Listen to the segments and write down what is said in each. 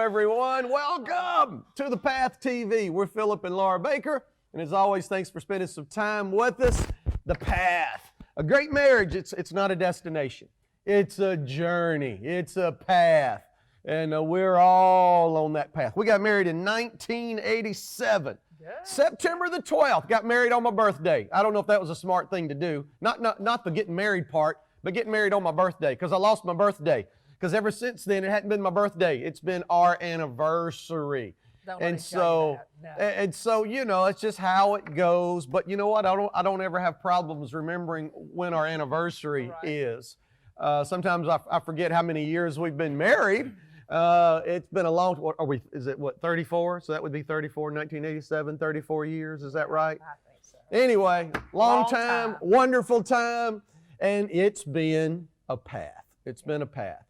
everyone. Welcome to The Path TV. We're Phillip and Laura Baker, and as always, thanks for spending some time with us. The Path. A great marriage, it's not a destination. It's a journey. It's a path, and we're all on that path. We got married in 1987. September the 12th, got married on my birthday. I don't know if that was a smart thing to do. Not the getting married part, but getting married on my birthday, because I lost my birthday. Because ever since then, it hadn't been my birthday. It's been our anniversary. And so, you know, it's just how it goes. But you know what? I don't ever have problems remembering when our anniversary is. Sometimes I forget how many years we've been married. It's been a long, is it 34? So that would be 34, 1987, 34 years. Is that right? I think so. Anyway, long time, wonderful time. And it's been a path. It's been a path.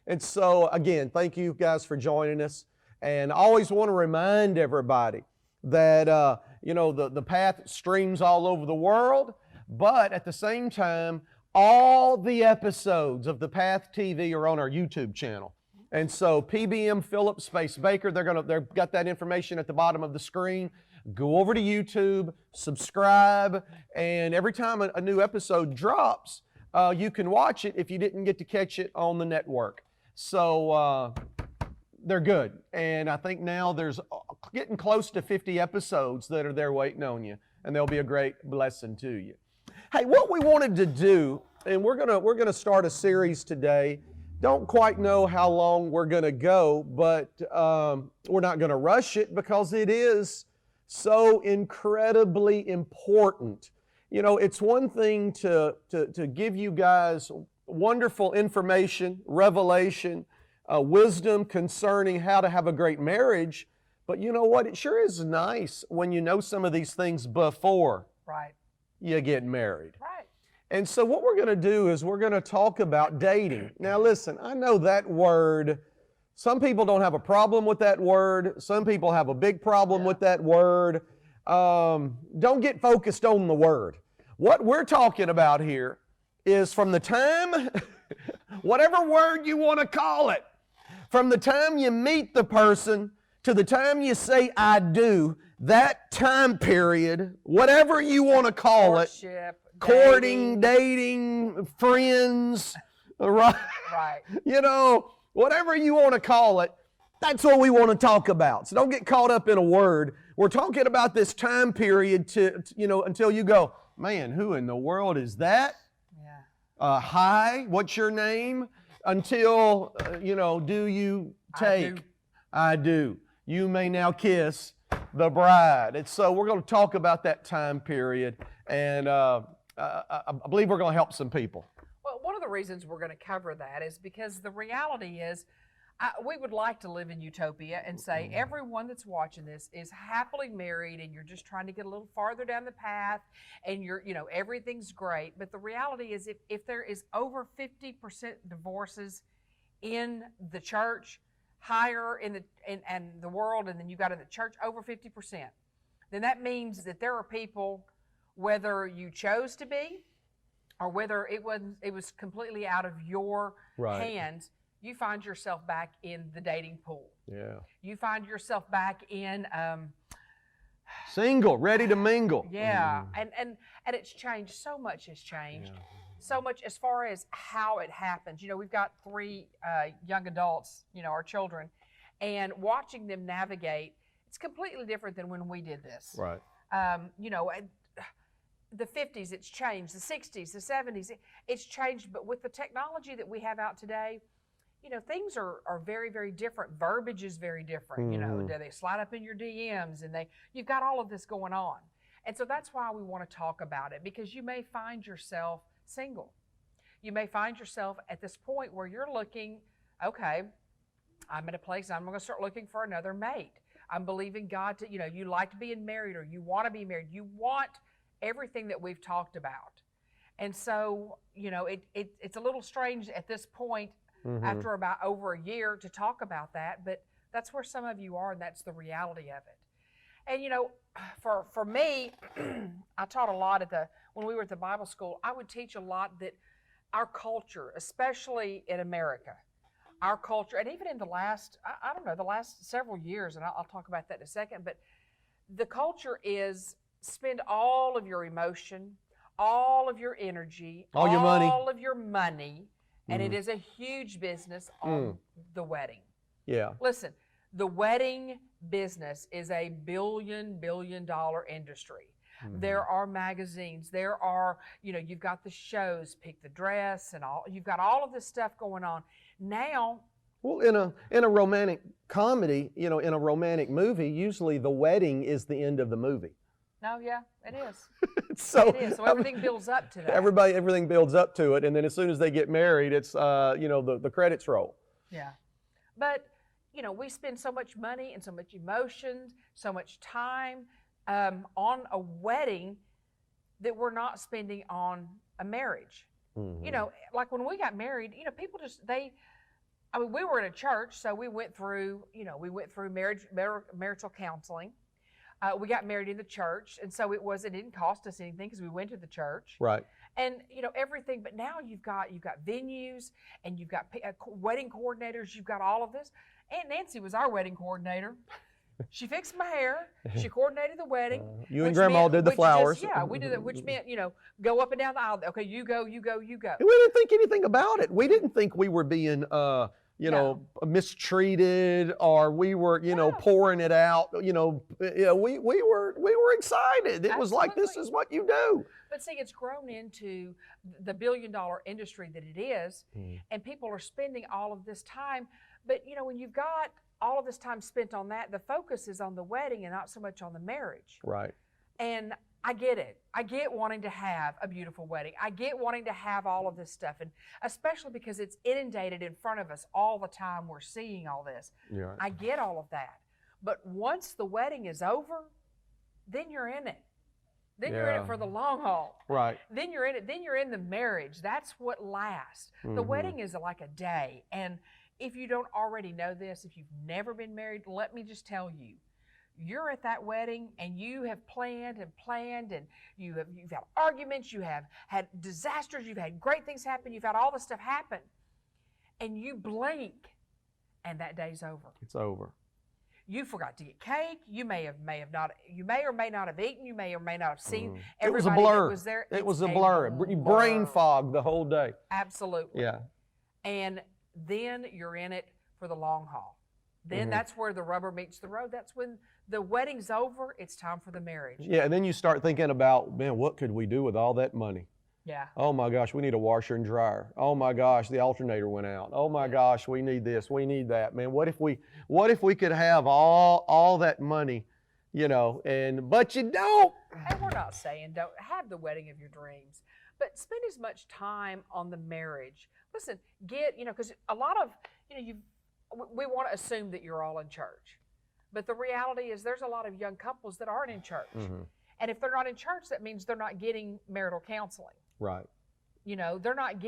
And so, again, thank you guys for joining us. And I always want to remind everybody that, you know, the path streams all over the world, but at the same time, all the episodes of The Path TV are on our YouTube channel. And so PBM Phillip space Baker, they've got that information at the bottom of the screen. Go over to YouTube, subscribe, and every time a new episode drops, you can watch it if you didn't get to catch it on the network. So they're good. And I think now there's getting close to 50 episodes that are there waiting on you, and they'll be a great blessing to you. Hey, what we wanted to do, and we're gonna start a series today. Don't quite know how long we're gonna go, but we're not gonna rush it because it is so incredibly important. You know, it's one thing to give you guys wonderful information, revelation, wisdom concerning how to have a great marriage, but you know what? It sure is nice when you know some of these things before you get married. Right. And so what we're going to do is we're going to talk about dating. Now listen, I know that word, some people don't have a problem with that word. Some people have a big problem with that word. Don't get focused on the word. What we're talking about here is from the time, whatever word you want to call it, from the time you meet the person to the time you say I do, that time period, whatever you want to call it, courting, dating, friends, right? You know, whatever you want to call it, that's what we want to talk about. So don't get caught up in a word. We're talking about this time period to you know, until you go, man, who in the world is that? Hi, what's your name? Until, you know, do you take? I do. You may now kiss the bride. And so we're going to talk about that time period, and I believe we're going to help some people. Well, one of the reasons we're going to cover that is because the reality is we would like to live in utopia and say everyone that's watching this is happily married and you're just trying to get a little farther down the path and you know, everything's great. But the reality is if there is over 50% divorces in the church, higher in the world, and then you got in the church over 50%, then that means that there are people, whether you chose to be or whether it was completely out of your hands, you find yourself back in the dating pool. Yeah. You find yourself back in single, ready to mingle. Yeah. And it's changed. So much has changed. Yeah. So much as far as how it happens. You know, we've got 3 young adults, you know, our children, and watching them navigate, it's completely different than when we did this. Right. You know, the 50s, it's changed. The 60s, the 70s, it's changed. But with the technology that we have out today, you know, things are very, very different. Verbiage is very different. You know, they slide up in your DMs, and you've got all of this going on. And so that's why we want to talk about it, because you may find yourself single. You may find yourself at this point where you're looking, okay, I'm at a place, I'm going to start looking for another mate. I'm believing God to, you know, you like being married, or you want to be married. You want everything that we've talked about. And so, you know, it's a little strange at this point, after about over a year, to talk about that, but that's where some of you are, and that's the reality of it. And you know, for me, I taught a lot when we were at the Bible school. I would teach a lot that our culture, especially in America, our culture, and even in the last, I don't know, the last several years, and I'll talk about that in a second, but the culture is spend all of your emotion, all of your energy, all your money, all of your money, and it is a huge business on the wedding. Yeah. Listen, the wedding business is a billion dollar industry. There are magazines, there are, you've got the shows, pick the dress and all, you've got all of this stuff going on. Now, well, in a romantic comedy, in a romantic movie, usually the wedding is the end of the movie. no, yeah, it is. So It is. So everything builds up to that. everything builds up to it, and then as soon as they get married, it's the credits roll. Yeah. But, we spend so much money and so much emotion, so much time on a wedding that we're not spending on a marriage. Like when we got married, people just, we were in a church, so we went through marital counseling. We got married in the church, and so it didn't cost us anything because we went to the church. Right. And everything, but now you've got venues, and you've got wedding coordinators. You've got all of this. Aunt Nancy was our wedding coordinator. She fixed my hair. She coordinated the wedding. You and Grandma did the flowers. We did it, which meant go up and down the aisle. Okay, you go. And we didn't think anything about it. We didn't think we were being mistreated, or we were pouring it out. We were excited. It was like, this is what you do. But see, it's grown into the billion-dollar industry that it is, and people are spending all of this time. But when you've got all of this time spent on that, the focus is on the wedding and not so much on the marriage. Right. And I get it. I get wanting to have a beautiful wedding. I get wanting to have all of this stuff, and especially because it's inundated in front of us all the time. We're seeing all this. Yeah. I get all of that. But once the wedding is over, then you're in it. Then you're in it for the long haul. Right. Then you're in it. Then you're in the marriage. That's what lasts. The wedding is like a day. And if you don't already know this, if you've never been married, let me just tell you, you're at that wedding and you have planned, and you've had arguments, you have had disasters, you've had great things happen, you've had all this stuff happen, and you blink and that day's over. It's over. You forgot to get cake. You may or may not have eaten. You may or may not have seen everybody It was a blur. that was there. It was a blur. Brain fog the whole day. Absolutely. Yeah. And then you're in it for the long haul. Then that's where the rubber meets the road. That's when the wedding's over. It's time for the marriage. Yeah, and then you start thinking about, man, what could we do with all that money? Yeah. Oh my gosh, we need a washer and dryer. Oh my gosh, the alternator went out. Oh my gosh, we need this, we need that. Man, what if we could have all that money, but you don't. And we're not saying don't have the wedding of your dreams, but spend as much time on the marriage. Listen, because a lot of, we want to assume that you're all in church. But the reality is there's a lot of young couples that aren't in church. And if they're not in church, that means they're not getting marital counseling. Right. They're not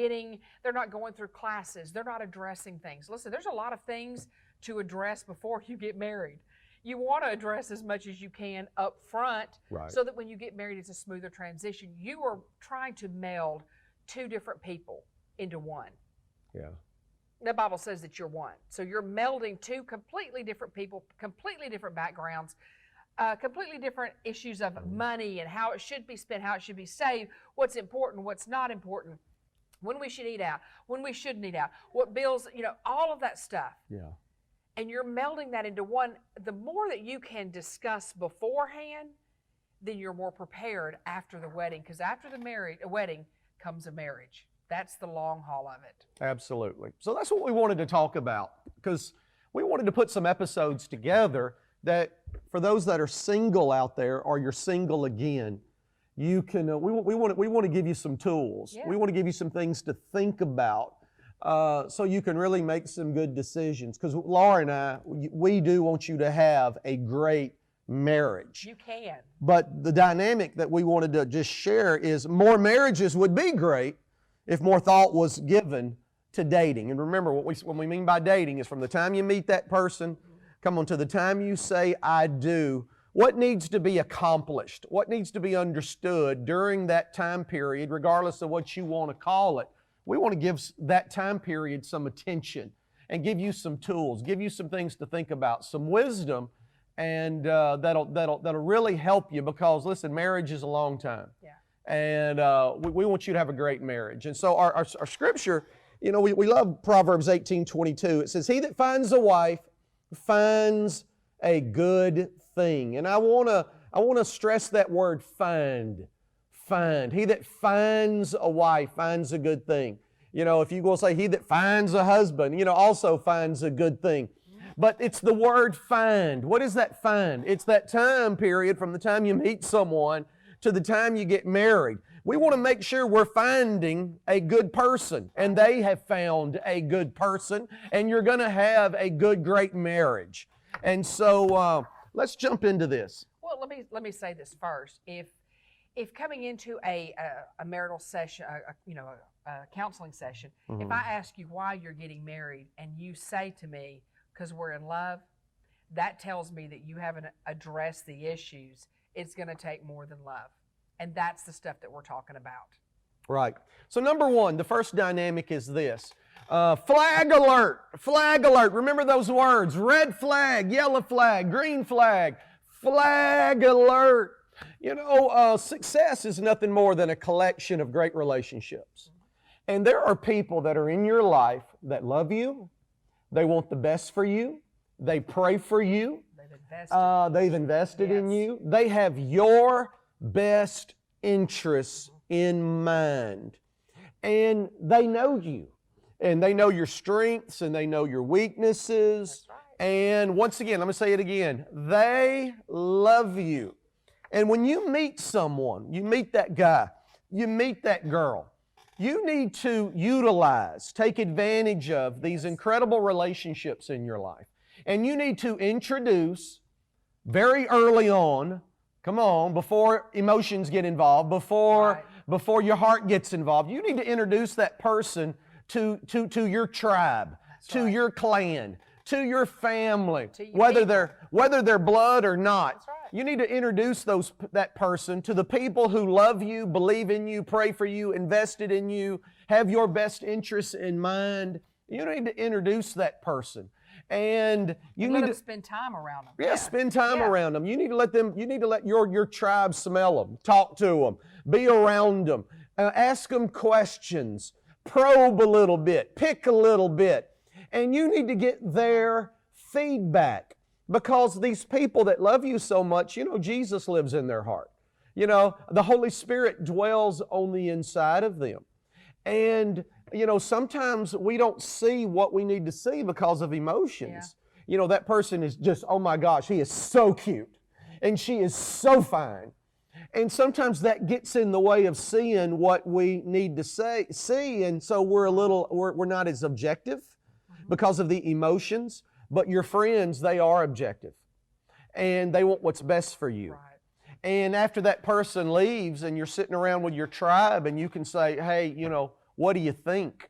going through classes. They're not addressing things. Listen, there's a lot of things to address before you get married. You want to address as much as you can up front, so that when you get married, it's a smoother transition. You are trying to meld two different people into one. Yeah. The Bible says that you're one. So you're melding two completely different people, completely different backgrounds, completely different issues of money and how it should be spent, how it should be saved, what's important, what's not important, when we should eat out, when we shouldn't eat out, what bills, all of that stuff. Yeah. And you're melding that into one. The more that you can discuss beforehand, then you're more prepared after the wedding, because after a wedding comes a marriage. That's the long haul of it. Absolutely. So that's what we wanted to talk about, because we wanted to put some episodes together that for those that are single out there, or you're single again, you can. We want to give you some tools. Yeah. We want to give you some things to think about, so you can really make some good decisions. Because Laura and I, we do want you to have a great marriage. You can. But the dynamic that we wanted to just share is more marriages would be great if more thought was given to dating. And remember, what we mean by dating is from the time you meet that person, come on, to the time you say, I do, what needs to be accomplished, what needs to be understood during that time period, regardless of what you want to call it. We want to give that time period some attention and give you some tools, give you some things to think about, some wisdom, and that'll really help you, because listen, marriage is a long time. Yeah. And we want you to have a great marriage. And so our scripture, you know, we love Proverbs 18:22. It says, "He that finds a wife finds a good thing." And I want to stress that word, find. Find. He that finds a wife finds a good thing. You know, if you go say he that finds a husband, you know, also finds a good thing. But it's the word find. What is that find? It's that time period from the time you meet someone to the time you get married. We want to make sure we're finding a good person, and they have found a good person, and you're going to have a good, great marriage. And so let's jump into this. Well, let me say this first. If coming into a marital session, a counseling session, if I ask you why you're getting married and you say to me, because we're in love, that tells me that you haven't addressed the issues. It's going to take more than love. And that's the stuff that we're talking about. Right. So number one, the first dynamic is this. Flag alert. Flag alert. Remember those words. Red flag, yellow flag, green flag. Flag alert. You know, success is nothing more than a collection of great relationships. And there are people that are in your life that love you. They want the best for you. They pray for you. They've invested in you. They have your best interests in mind. And they know you. And they know your strengths and they know your weaknesses. Right. And once again, let me say it again. They love you. And when you meet someone, you meet that guy, you meet that girl, you need to utilize, take advantage of these incredible relationships in your life. And you need to introduce very early on, come on, before emotions get involved, before your heart gets involved, you need to introduce that person to your tribe, to your clan, to your family, whether they're blood or not. That's right. You need to introduce that person to the people who love you, believe in you, pray for you, invested in you, have your best interests in mind. You need to introduce that person. And you need to spend time around them. Yeah, spend time around them. You need to let your tribe smell them, talk to them, be around them, ask them questions, probe a little bit, pick a little bit. And you need to get their feedback, because these people that love you so much, you know, Jesus lives in their heart. You know, the Holy Spirit dwells on the inside of them. And, you know, sometimes we don't see what we need to see because of emotions. Yeah. You know, that person is just, oh my gosh, he is so cute and she is so fine. And sometimes that gets in the way of seeing what we need to see. And so we're not as objective because of the emotions. But your friends, they are objective. And they want what's best for you. Right. And after that person leaves and you're sitting around with your tribe and you can say, hey, you know, what do you think?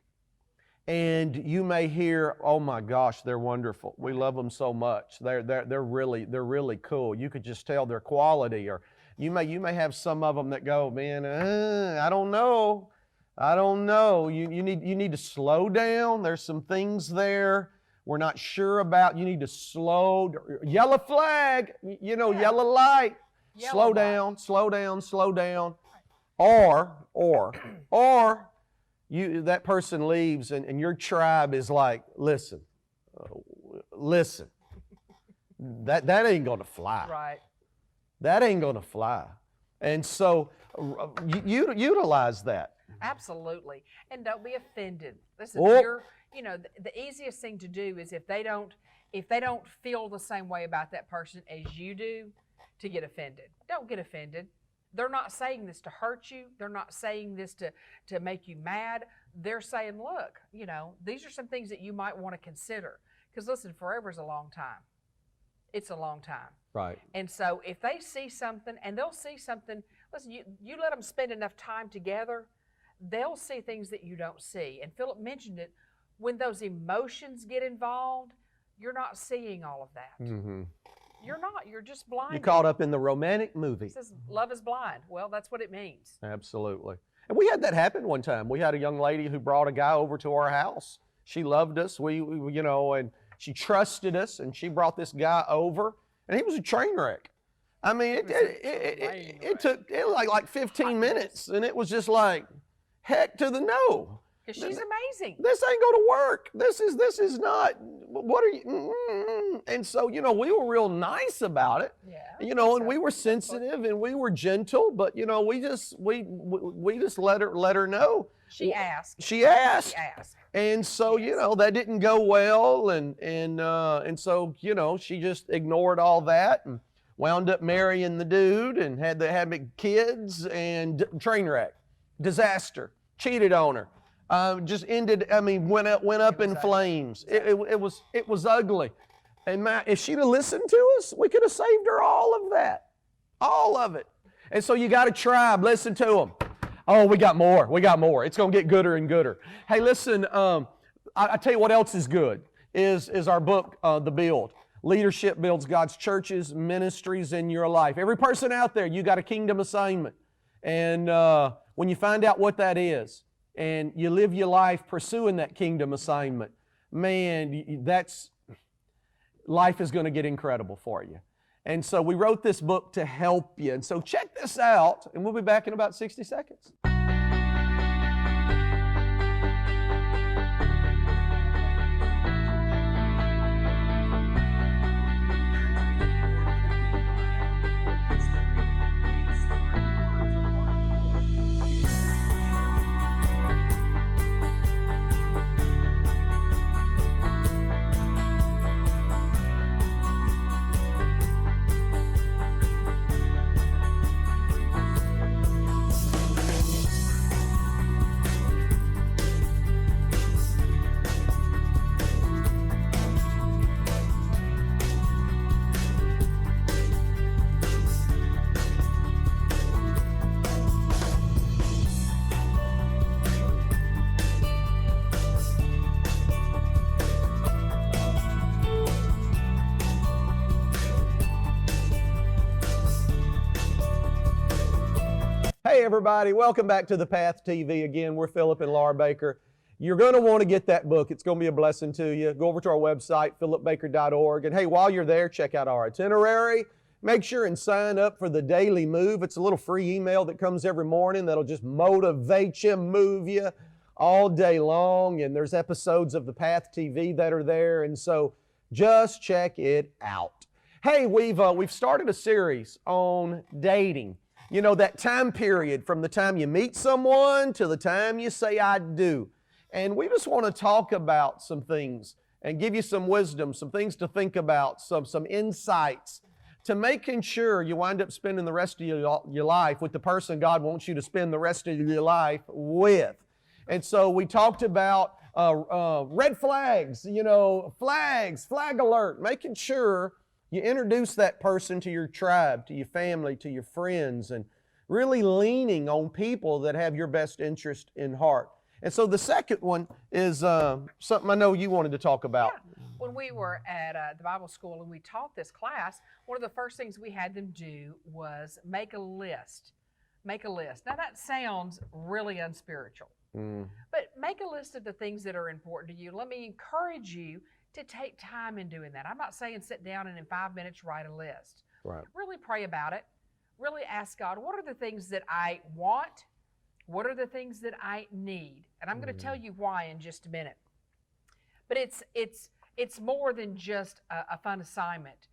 And you may hear, oh my gosh, they're wonderful. We love them so much. They're really cool. You could just tell their quality. Or you may have some of them that go, man, I don't know. You need to slow down. There's some things there we're not sure about. You need to yellow flag, yellow light. Slow down. Or that person leaves and your tribe is like, listen, that ain't gonna fly. Right. That ain't gonna fly. And so utilize that. Absolutely. And don't be offended. Listen, the easiest thing to do is if they don't feel the same way about that person as you do, to get offended. Don't get offended. They're not saying this to hurt you. They're not saying this to make you mad. They're saying, look, these are some things that you might want to consider. Because listen, forever is a long time. It's a long time. Right. And so if they see something, and they'll see something, listen, you let them spend enough time together, they'll see things that you don't see. And Phillip mentioned it, when those emotions get involved, you're not seeing all of that. Mm-hmm. You're not. You're just blind. You're caught up in the romantic movie. It says love is blind. Well, that's what it means. Absolutely. And we had that happen one time. We had a young lady who brought a guy over to our house, She loved us. We and she trusted us, and she brought this guy over, and he was a train wreck. I mean, it took like 15 minutes, and it was just like, heck to the no. Because she's amazing. This ain't going to work. This is not. What are you? And so, we were real nice about it. Yeah. And we were sensitive and we were gentle, but we just let her know. She asked. She asked. She asked. And so, that didn't go well, and so, she just ignored all that and wound up marrying the dude and had kids and train wreck, disaster, cheated on her. Just ended. I mean, went up in flames. It was ugly. And if she'd have listened to us, we could have saved her all of that, all of it. And so you got a tribe. Listen to them. Oh, we got more. We got more. It's gonna get gooder and gooder. Hey, listen. I tell you what else is good is our book, The Build. Leadership builds God's churches, ministries in your life. Every person out there, you got a kingdom assignment, and when you find out what that is, and you live your life pursuing that kingdom assignment, man, life is going to get incredible for you. And so we wrote this book to help you. And so check this out, and we'll be back in about 60 seconds. Hey everybody, welcome back to The Path TV. Again, we're Phillip and Laura Baker. You're going to want to get that book. It's going to be a blessing to you. Go over to our website, phillipbaker.org. And hey, while you're there, check out our itinerary. Make sure and sign up for the Daily Move. It's a little free email that comes every morning that'll just motivate you, move you all day long. And there's episodes of The Path TV that are there. And so just check it out. Hey, we've started a series on dating. That time period from the time you meet someone to the time you say I do. And we just want to talk about some things and give you some wisdom, some things to think about, some insights to making sure you wind up spending the rest of your life with the person God wants you to spend the rest of your life with. And so we talked about red flags, flag alert, making sure you introduce that person to your tribe, to your family, to your friends, and really leaning on people that have your best interest in heart. And so the second one is something I know you wanted to talk about. Yeah. When we were at the Bible school and we taught this class, one of the first things we had them do was make a list. Make a list. Now that sounds really unspiritual, but make a list of the things that are important to you. Let me encourage you to take time in doing that. I'm not saying sit down and in 5 minutes write a list. Right. Really pray about it. Really ask God, what are the things that I want? What are the things that I need? And I'm going to tell you why in just a minute. But it's more than just a fun assignment,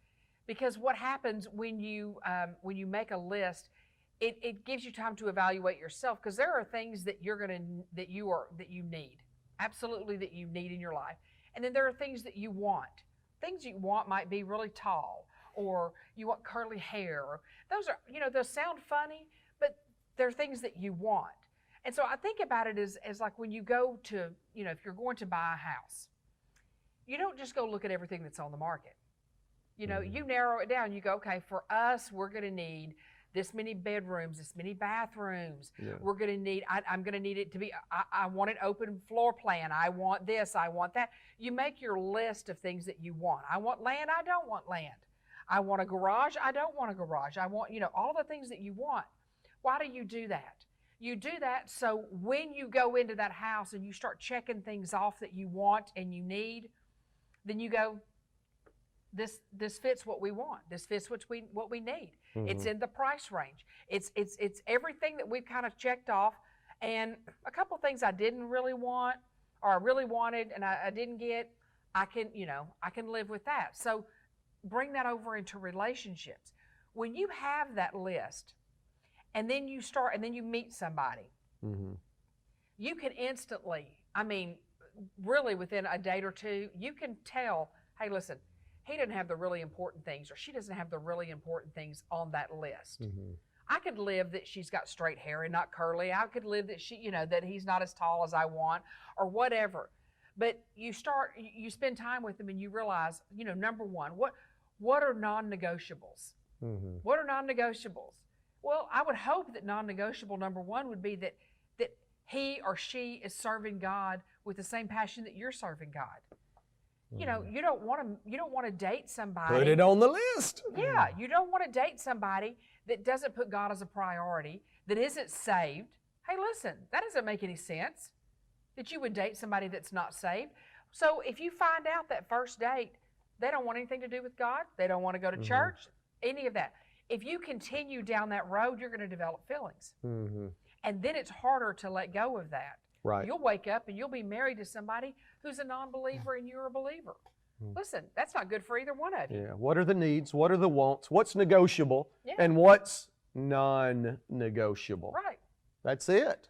because what happens when you make a list, it gives you time to evaluate yourself, because there are things that that you need, absolutely that you need in your life. And then there are things that you want. Things you want might be really tall, or you want curly hair. Or those are, those sound funny, but they're things that you want. And so I think about it as like when you go to, if you're going to buy a house, you don't just go look at everything that's on the market. You narrow it down. You go, okay, for us, we're going to need this many bedrooms, this many bathrooms. Yeah. We're going to need, I'm going to need it to be, I want an open floor plan. I want this, I want that. You make your list of things that you want. I want land, I don't want land. I want a garage, I don't want a garage. I want, all the things that you want. Why do you do that? You do that so when you go into that house and you start checking things off that you want and you need, then you go, this fits what we want. This fits what we need. It's in the price range. It's everything that we've kind of checked off. And a couple of things I didn't really want, or I really wanted and I didn't get, I can live with that. So bring that over into relationships. When you have that list, and then you meet somebody, you can instantly, really within a date or two, you can tell, hey, listen, he doesn't have the really important things, or she doesn't have the really important things on that list. I could live that she's got straight hair and not curly. I could live that that he's not as tall as I want, or whatever. But you spend time with them and you realize, number one, what are non-negotiables? What are non-negotiables? Well, I would hope that non-negotiable number one would be that he or she is serving God with the same passion that you're serving God. You don't want to date somebody. Put it on the list. Yeah, you don't want to date somebody that doesn't put God as a priority, that isn't saved. Hey, listen, that doesn't make any sense that you would date somebody that's not saved. So if you find out that first date, they don't want anything to do with God, they don't want to go to church, any of that. If you continue down that road, you're going to develop feelings. And then it's harder to let go of that. Right. You'll wake up and you'll be married to somebody who's a non-believer and you're a believer. Listen, that's not good for either one of you. Yeah. What are the needs? What are the wants? What's negotiable? Yeah. And what's non-negotiable? Right. That's it.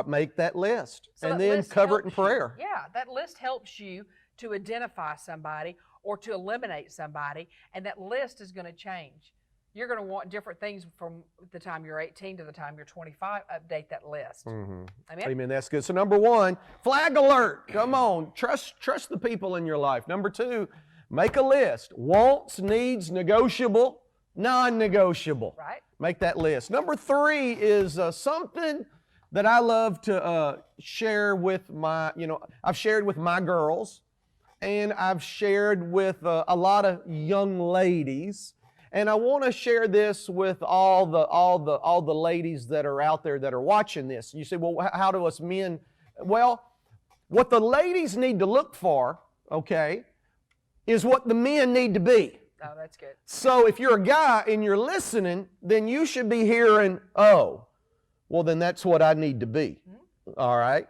Make that list. So and that then list cover it in helps you. prayer. Yeah, that list helps you to identify somebody or to eliminate somebody, and that list is going to change. You're going to want different things from the time you're 18 to the time you're 25. Update that list. Amen? Amen. That's good. So number one, flag alert. Come on. Trust the people in your life. Number two, make a list. Wants, needs, negotiable, non-negotiable. Right. Make that list. Number three is something that I love to share with I've shared with my girls, and I've shared with a lot of young ladies. And I want to share this with all the ladies that are out there that are watching this. You say, well, how do us men? Well, what the ladies need to look for, okay, is what the men need to be. Oh, that's good. So if you're a guy and you're listening, then you should be hearing, oh, well, then that's what I need to be. All right?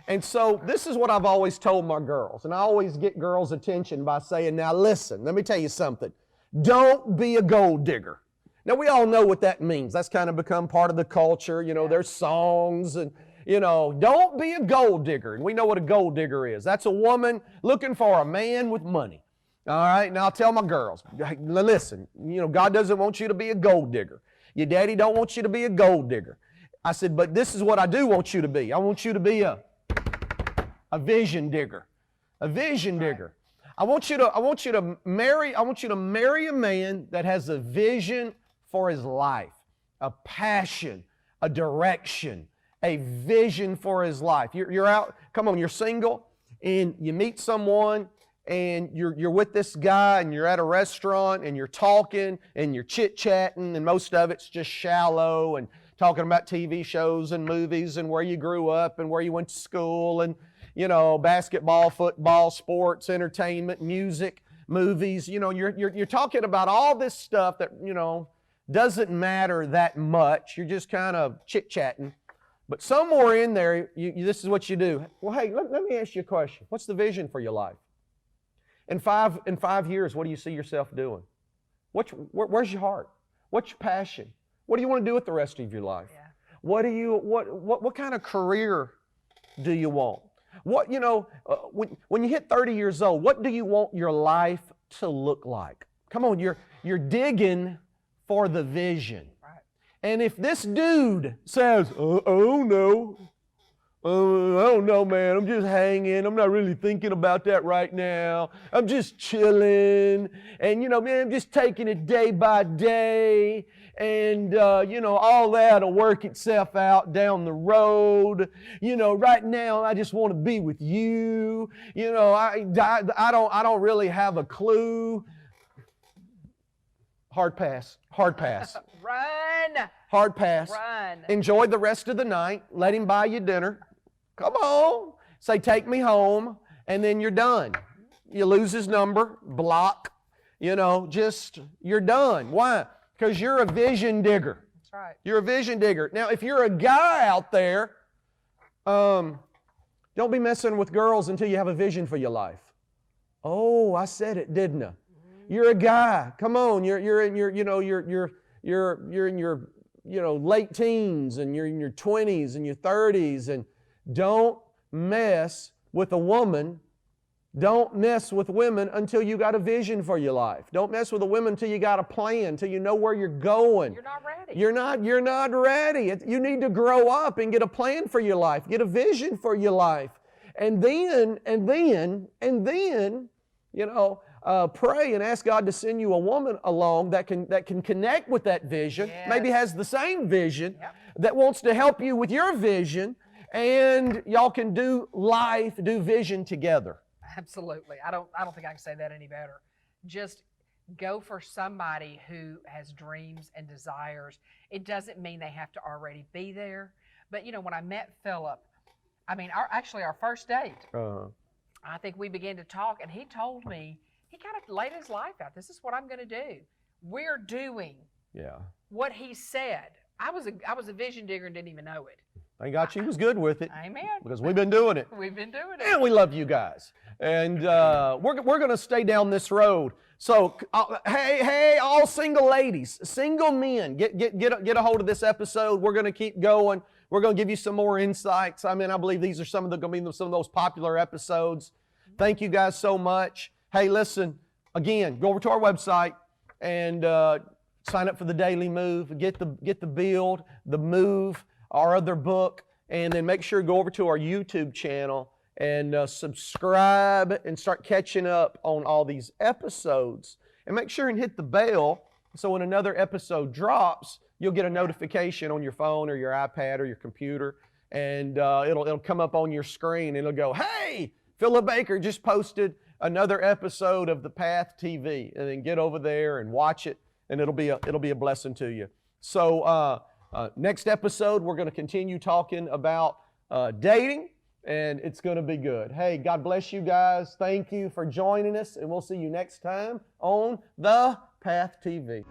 And so this is what I've always told my girls. And I always get girls' attention by saying, now listen, let me tell you something. Don't be a gold digger. Now, we all know what that means. That's kind of become part of the culture. There's songs and, don't be a gold digger. And we know what a gold digger is. That's a woman looking for a man with money. All right? Now, I'll tell my girls, listen, God doesn't want you to be a gold digger. Your daddy don't want you to be a gold digger. I said, but this is what I do want you to be. I want you to be a vision digger. A vision digger. I want you to marry a man that has a vision for his life, a passion, a direction, a vision for his life. You're out, come on, you're single, and you meet someone, and you're with this guy, and you're at a restaurant, and you're talking, and you're chit-chatting, and most of it's just shallow, and talking about TV shows and movies, and where you grew up, and where you went to school, and basketball, football, sports, entertainment, music, movies. You're talking about all this stuff that, doesn't matter that much. You're just kind of chit-chatting. But somewhere in there, this is what you do. Well, hey, let me ask you a question. What's the vision for your life? In 5 years, what do you see yourself doing? Where's your heart? What's your passion? What do you want to do with the rest of your life? Yeah. What kind of career do you want? When you hit 30 years old, what do you want your life to look like? Come on, you're digging for the vision. Right. And if this dude says, oh no, I don't know, man, I'm just hanging, I'm not really thinking about that right now, I'm just chilling, and man, I'm just taking it day by day, and all that'll work itself out down the road. Right now I just want to be with you. I don't really have a clue. Hard pass. Run. hard pass. Run. Enjoy the rest of the night. Let him buy you dinner. Come on. Say, take me home, and then you're done. You lose his number, block, you're done. Why? Because you're a vision digger. That's right. You're a vision digger. Now, if you're a guy out there, don't be messing with girls until you have a vision for your life. Oh, I said it, didn't I? You're a guy. Come on. You're in your late teens, and you're in your 20s and your 30s, and don't mess with a woman. Don't mess with women until you got a vision for your life. Don't mess with a woman until you got a plan, until you know where you're going. You're not ready. You're not ready. You need to grow up and get a plan for your life, get a vision for your life. And then, pray and ask God to send you a woman along that can connect with that vision, Yes. maybe has the same vision, Yep. that wants to help you with your vision, and y'all can do life, do vision together. Absolutely. I don't think I can say that any better. Just go for somebody who has dreams and desires. It doesn't mean they have to already be there. But when I met Phillip, our first date, I think we began to talk, and he told me, he kind of laid his life out. This is what I'm going to do. We're doing what he said. I was a vision digger and didn't even know it. Thank God she was good with it. Amen. Because we've been doing it. We've been doing it. And we love you guys. And we're going to stay down this road. So, hey, all single ladies, single men, get a hold of this episode. We're going to keep going. We're going to give you some more insights. I believe these are some of those popular episodes. Thank you guys so much. Hey, listen, again, go over to our website and sign up for the Daily Move. Get the Build, the Move, our other book, and then make sure to go over to our YouTube channel and subscribe and start catching up on all these episodes. And make sure and hit the bell so when another episode drops, you'll get a notification on your phone or your iPad or your computer, and it'll come up on your screen, and it'll go, hey, Phillip Baker just posted another episode of The Path TV, and then get over there and watch it, and it'll be a blessing to you. So next episode, we're going to continue talking about dating, and it's going to be good. Hey, God bless you guys. Thank you for joining us, and we'll see you next time on The Path TV.